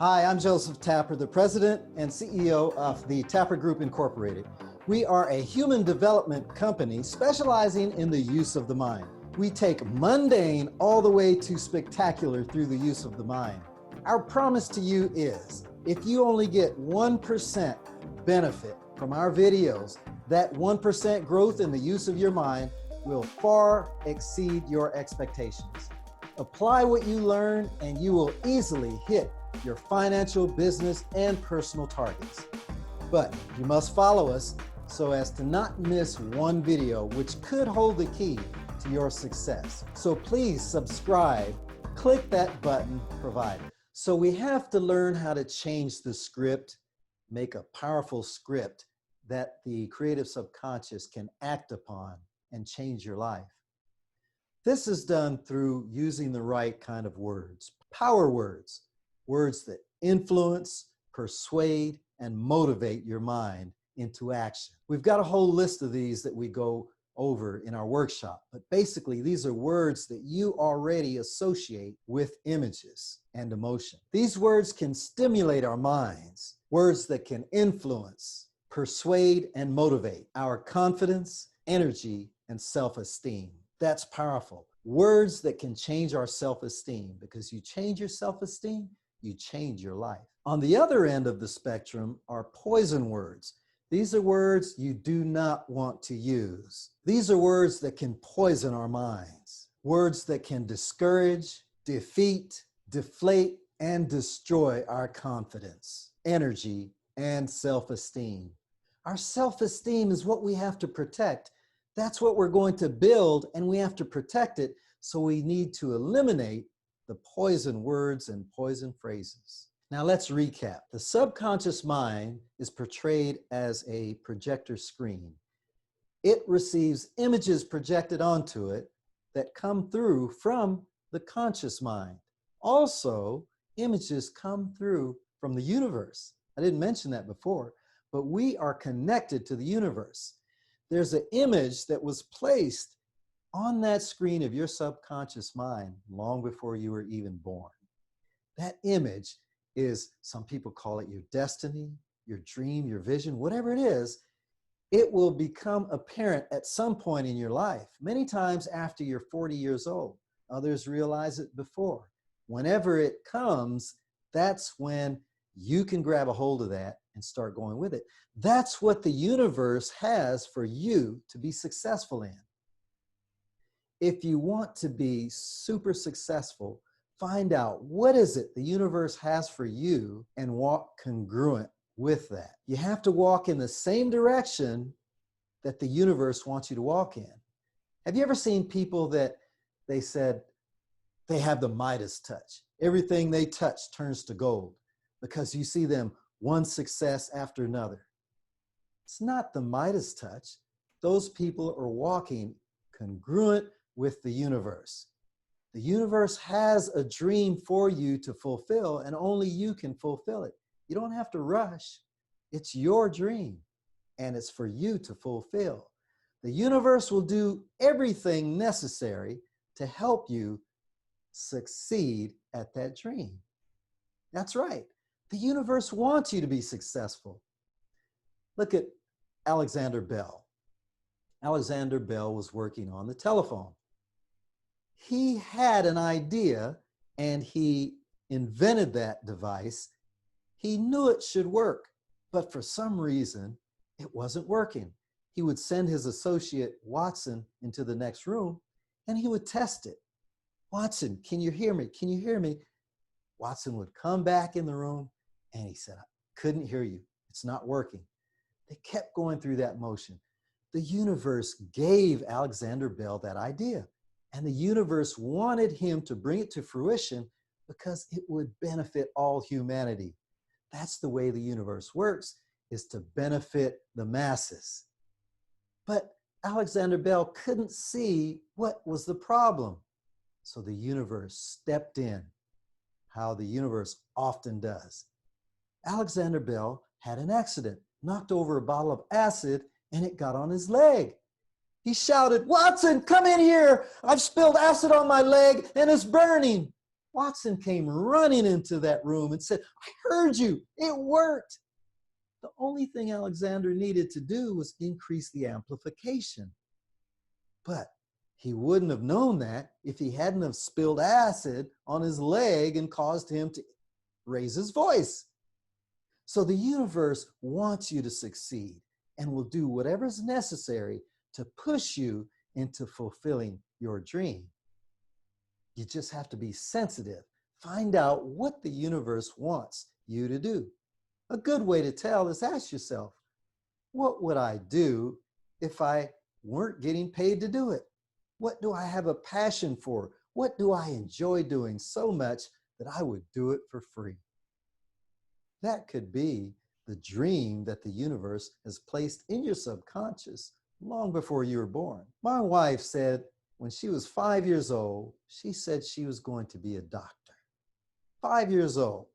Hi, I'm Joseph Tapper, the President and CEO of the Tapper Group Incorporated. We are a human development company specializing in the use of the mind. We take mundane all the way to spectacular through the use of the mind. Our promise to you is, if you only get 1% benefit from our videos, that 1% growth in the use of your mind will far exceed your expectations. Apply what you learn and you will easily hit your financial, business, and personal targets. But you must follow us so as to not miss one video which could hold the key to your success. So please subscribe, click that button provided. So we have to learn how to change the script, make a powerful script that the creative subconscious can act upon and change your life. This is done through using the right kind of words, power words, words that influence, persuade, and motivate your mind into action. We've got a whole list of these that we go over in our workshop, but basically these are words that you already associate with images and emotion. These words can stimulate our minds, words that can influence, persuade, and motivate our confidence, energy, and self-esteem. That's powerful. Words that can change our self-esteem, because you change your self-esteem, you change your life. On the other end of the spectrum are poison words. These are words you do not want to use. These are words that can poison our minds. Words that can discourage, defeat, deflate, and destroy our confidence, energy, and self-esteem. Our self-esteem is what we have to protect. That's what we're going to build, and we have to protect it, so we need to eliminate the poison words and poison phrases. Now let's recap. The subconscious mind is portrayed as a projector screen. It receives images projected onto it that come through from the conscious mind. Also, images come through from the universe. I didn't mention that before, but we are connected to the universe. There's an image that was placed on that screen of your subconscious mind long before you were even born. That image is, some people call it your destiny, your dream, your vision, whatever it is. It will become apparent at some point in your life, many times after you're 40 years old. Others realize it before. Whenever it comes, that's when you can grab a hold of that and start going with it. That's what the universe has for you to be successful in. If you want to be super successful, find out what is it the universe has for you and walk congruent with that. You have to walk in the same direction that the universe wants you to walk in. Have you ever seen people that they said they have the Midas touch? Everything they touch turns to gold, because you see them one success after another. It's not the Midas touch. Those people are walking congruent with the universe. The universe has a dream for you to fulfill, and only you can fulfill it. You don't have to rush. It's your dream, and it's for you to fulfill. The universe will do everything necessary to help you succeed at that dream. That's right. The universe wants you to be successful. Look at Alexander Bell. Alexander Bell was working on the telephone. He had an idea and he invented that device. He knew it should work, but for some reason, it wasn't working. He would send his associate Watson into the next room and he would test it. Watson, can you hear me? Can you hear me? Watson would come back in the room and he said, I couldn't hear you. It's not working. They kept going through that motion. The universe gave Alexander Bell that idea, and the universe wanted him to bring it to fruition because it would benefit all humanity. That's the way the universe works, is to benefit the masses. But Alexander Bell couldn't see what was the problem. So the universe stepped in, how the universe often does. Alexander Bell had an accident, knocked over a bottle of acid, and it got on his leg. He shouted, Watson, come in here. I've spilled acid on my leg and it's burning. Watson came running into that room and said, "I heard you, it worked." The only thing Alexander needed to do was increase the amplification. But he wouldn't have known that if he hadn't have spilled acid on his leg and caused him to raise his voice. So the universe wants you to succeed and will do whatever's necessary to push you into fulfilling your dream. You just have to be sensitive. Find out what the universe wants you to do. A good way to tell is ask yourself, what would I do if I weren't getting paid to do it? What do I have a passion for? What do I enjoy doing so much that I would do it for free? That could be the dream that the universe has placed in your subconscious long before you were born. My wife said when she was 5 years old, she said she was going to be a doctor. 5 years old.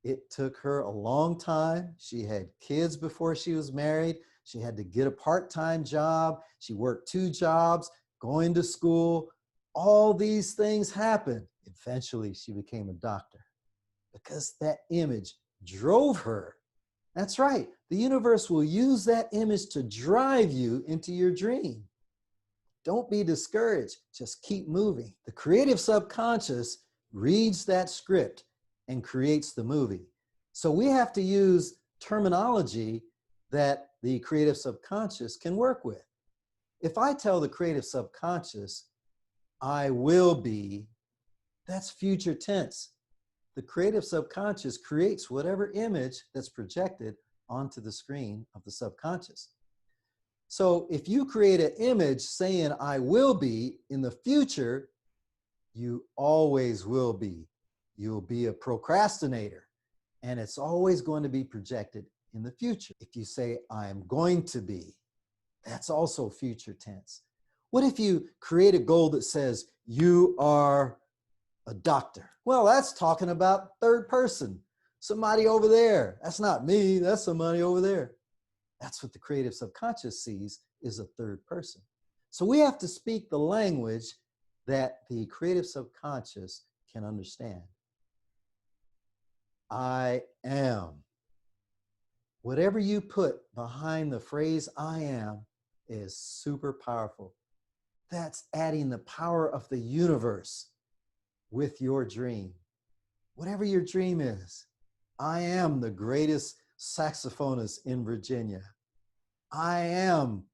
It took her a long time. She had kids before she was married. She had to get a part-time job. She worked 2 jobs, going to school. All these things happened. Eventually, she became a doctor because that image drove her. That's right. The universe will use that image to drive you into your dream. Don't be discouraged. Just keep moving. The creative subconscious reads that script and creates the movie. So we have to use terminology that the creative subconscious can work with. If I tell the creative subconscious, I will be, that's future tense. The creative subconscious creates whatever image that's projected onto the screen of the subconscious. So if you create an image saying I will be in the future, you always will be. You'll be a procrastinator, and it's always going to be projected in the future. If you say I am going to be, that's also future tense. What if you create a goal that says you are a doctor? Well, that's talking about third person. Somebody over there. That's not me, that's somebody over there. That's what the creative subconscious sees, is a third person. So we have to speak the language that the creative subconscious can understand. I am. Whatever you put behind the phrase I am is super powerful. That's adding the power of the universe with your dream. Whatever your dream is, I am the greatest saxophonist in Virginia. I am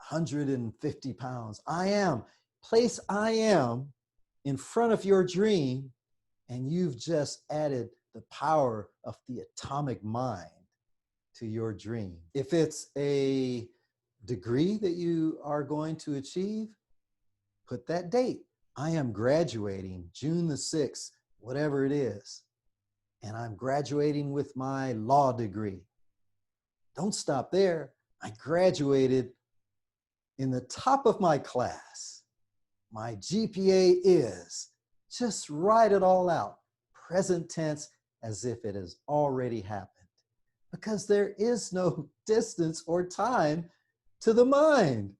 150 pounds. I am. Place I am in front of your dream, and you've just added the power of the atomic mind to your dream. If it's a degree that you are going to achieve, put that date. I am graduating June the 6th, whatever it is, and I'm graduating with my law degree. Don't stop there. I graduated in the top of my class. My GPA is, just write it all out, present tense, as if it has already happened. Because there is no distance or time to the mind.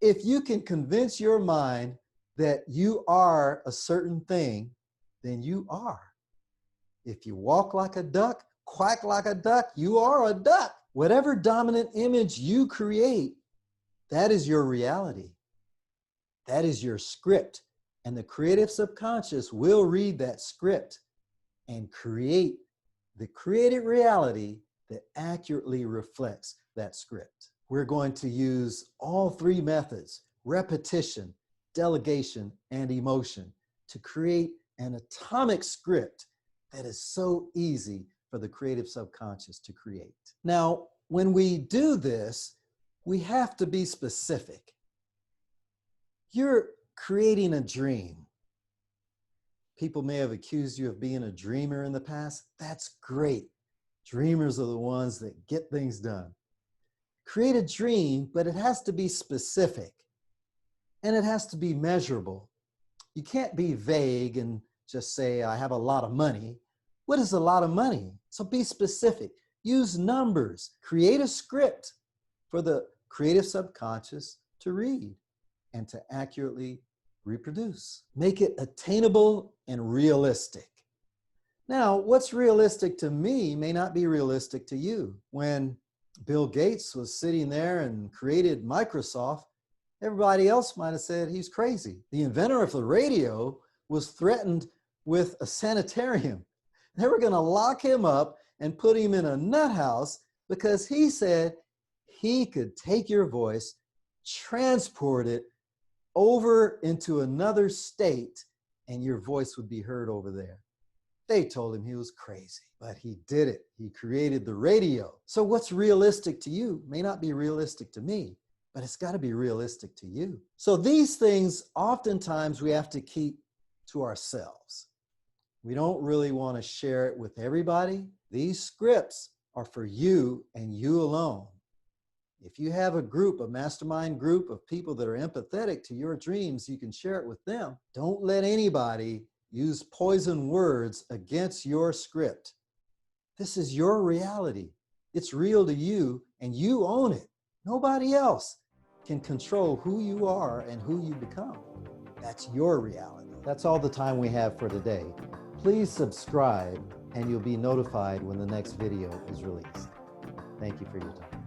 If you can convince your mind that you are a certain thing, then you are. If you walk like a duck, quack like a duck, you are a duck. Whatever dominant image you create, that is your reality. That is your script. And the creative subconscious will read that script and create the created reality that accurately reflects that script. We're going to use all 3 methods, repetition, delegation, and emotion, to create an atomic script that is so easy for the creative subconscious to create. Now, when we do this, we have to be specific. You're creating a dream. People may have accused you of being a dreamer in the past. That's great. Dreamers are the ones that get things done. Create a dream, but it has to be specific and it has to be measurable. You can't be vague and just say, I have a lot of money. What is a lot of money? So be specific. Use numbers. Create a script for the creative subconscious to read and to accurately reproduce. Make it attainable and realistic. Now, what's realistic to me may not be realistic to you. When Bill Gates was sitting there and created Microsoft, everybody else might have said he's crazy. The inventor of the radio was threatened with a sanitarium. They were going to lock him up and put him in a nut house because he said he could take your voice, transport it over into another state, and your voice would be heard over there. They told him he was crazy, but he did it. He created the radio. So what's realistic to you may not be realistic to me, but it's got to be realistic to you. So these things, oftentimes we have to keep to ourselves. We don't really want to share it with everybody. These scripts are for you and you alone. If you have a group, a mastermind group of people that are empathetic to your dreams, you can share it with them. Don't let anybody use poison words against your script. This is your reality. It's real to you and you own it. Nobody else can control who you are and who you become. That's your reality. That's all the time we have for today. Please subscribe and you'll be notified when the next video is released. Thank you for your time.